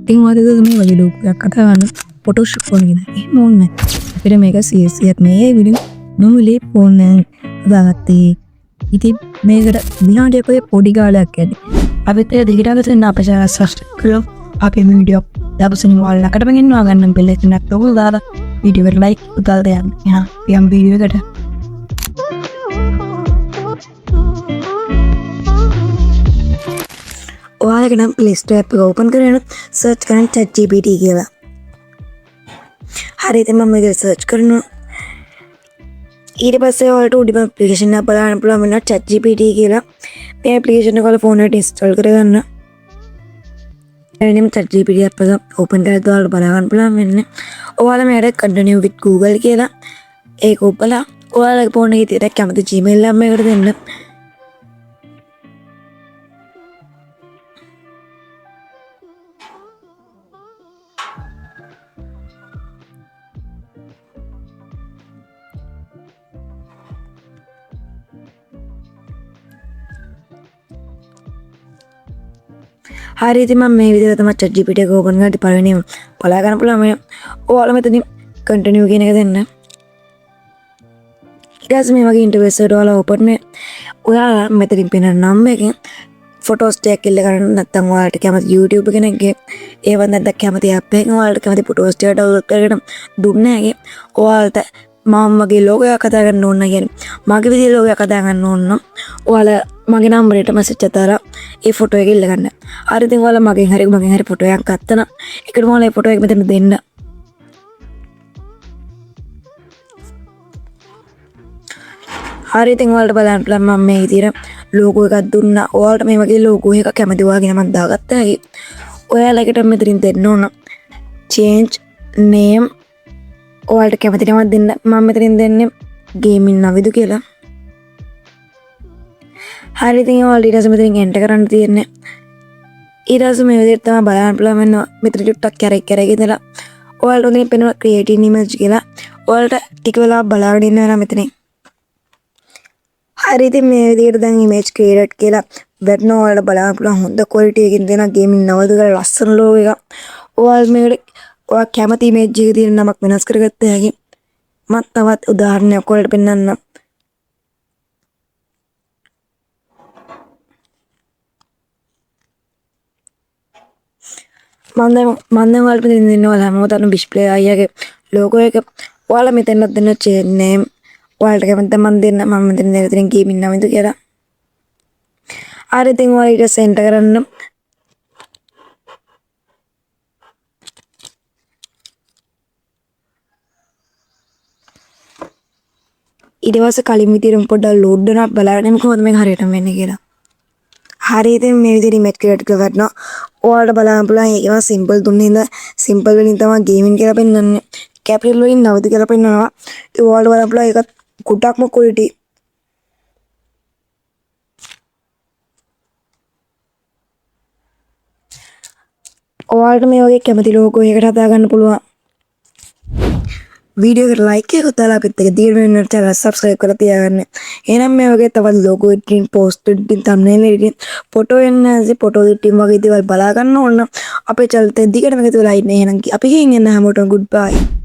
ඉතින් ඔයාලද මේ වගේ ලෝකයක් කතා කරන්න ෆොටෝෂොප් ඕන කියලා. එහෙම ඕනේ නැහැ. අපිට මේක CSCත් මේ විදිහ නොමිලේ ෆෝන් දාගත්තේ. ඉතින් මේකට විනාඩියක පොඩි කාලයක් යන්නේ. අපිත් ඒ දිගටම තියෙන අපේ channel subscribe කරලා අපේ වීඩියෝ දවසින් ඔයාලකටම ගෙන්වා ගන්න බෙල් එකක් නක්කෝ දාලා වීඩියෝ එකට ලයික් උදාලා දෙන්න. එහෙනම් පියම් වීඩියෝ එකට ඔයාලට නම් Play Store එක ඕපන් කරගෙන සර්ච් කරන්න ChatGPT කියලා. හරි ඉතින් මම මේක සර්ච් කරනවා. ඊට පස්සේ ඔයාලට උඩින් ඇප්ලිකේෂන් එක බලන්න පුළුවන් වෙනවා ChatGPT කියලා. මේ ඇප්ලිකේෂන් එක ඔයාලා ෆෝන් එකට ඉන්ස්ටෝල් කරගන්න. එනිම ChatGPT app එක ඕපන් කරලා ඔයාලට බල ගන්න පුළුවන් වෙන්නේ. ඔයාලා මේකට continue with Google කියලා ඒක ඔබලා ඔයාලගේ ෆෝන් එකේ තියෙන කැමති Gmail නම් එකකට දෙන්න. හරි ඉතින් මම මේ විදිහට තමයි ChatGPT එක ඕපන් කරලා පළවෙනිම බලා ගන්න පුළුවන් මේ ඔයාලා මෙතනින් continue කියන එක දෙන්න. ඊට පස්සේ මේ වගේ ඉන්ටර්ෆේස් එකට ඔයාලා ඕපන් මේ ඔයාලා මෙතනින් පෙනෙන නම් එකෙන් ෆොටෝස් ටිකක් එල්ල කරන්න නැත්නම් ඔයාලට කැමති YouTube කෙනෙක්ගේ ඒවත් නැත්නම් කැමති app එකකින් ඔයාලට කැමති ෆොටෝස් ටික ඩවුන්ලෝඩ් කරගෙන දුන්නේ නැගේ ඔයාලට මම මගේ ලෝගෝ එකක් හදා ගන්න ඕන නම් කියන්නේ මගේ විදිහේ ලෝගෝ එකක් හදා ගන්න ඕන නම් ඔයාලා මගේ නම්බරයට මැසේජ් එකක් දාලා ඒ ෆොටෝ එක ඉල්ල ගන්න. හරි ඉතින් ඔයාලා මගෙන් හරි ෆොටෝ එකක් ගත්තා නම් ඒකට ඔයාලා ඒ ෆොටෝ එක මෙතන දෙන්න. හරි ඉතින් ඔයාලට බලන්න පුළුවන් මම මේ විදිහට ලෝගෝ එකක් දුන්නා. ඔයාලට මේ වගේ ලෝගෝ එකක් කැමති වගේ නමක් දාගත්තා. ඔයාලා එකට මෙතනින් දෙන්න ඕන change name ඔයාලට කැමති නමක් දෙන්න. මම මෙතනින් දෙන්නේ ගේමින් නවිදු කියලා. හරි ඉතින් ඔයාලට ඊට පස්සේ මෙතනින් එන්ටර් කරන්න තියෙන්නේ. ඊට පස්සේ මේ විදිහට තමයි බලන්න පුළුවන් වෙනවා. මෙතන චුට්ටක් කැරක් ඉඳලා ඔයාලට උදේ පෙනෙන create an image කියලා. ඔයාලට ටික වෙලා බලාගෙන ඉන්න වෙනවා මෙතනින්. හරි ඉතින් මේ විදිහට දැන් image create කියලා වෙන්න ඔයාලට බලන්න පුළුවන් හොඳ quality එකකින් දෙන ගේමින් නවද කියලා ලස්සන ලෝගෝ එකක්. ඔයාලා මේකට ඔයා කැමති image එකේ තියෙන නමක් වෙනස් කරගත්ත හැකි. මම තවත් උදාහරණයක් ඔයාලට පෙන්නන්නම්. මම ඔයාලට මෙතන දෙන්න ඔයාලා හැමෝටම display අයියාගේ logo එක ඔයාලා මෙතන දෙන්න change name ඔයාලට කැමති මම දෙන්න මම මෙතන දෙන්න ගේමින් නමින්ද කියලා. හරි ඉතින් ඔයාලා ඊට සෙන්ටර් කරන්න. ඊට පස්සේ කලින් විදිහටම පොඩ්ඩක් load වෙනවා බලන්න කොහොමද මේක හරියටම වෙන්නේ කියලා. හරි ඉතින් මේ විදිහට image create කරගන්නවා. ඔයාලට බලන්න පුළුවන් ඒකම simple දුන්නේ ඉඳ simple වලින් තමයි gaming කියලා පෙන්නන්නේ. capital වලින් නවද කියලා පෙන්නනවා. ඒ ඔයාලට බලන්න පුළුවන් ඒකත් ගොඩක්ම quality. ඔයාලට මේ වගේ කැමති logo එකකට හදා ගන්න පුළුවන්. වීඩියෝ එකට ලයික් එකක් දාලා අපිත් එක්ක දිගට වෙන channel subscribe කරලා තියාගන්න. එහෙනම් මේ වගේ තවත් logo editing, post editing, thumbnail editing, photo enhance, photo editing වගේ දේවල් බලා ගන්න ඕන නම් අපේ channel එක දිගටම එකතු වෙලා ඉන්න. එහෙනම් අපි ගිහින් එන්න හැමෝටම goodbye.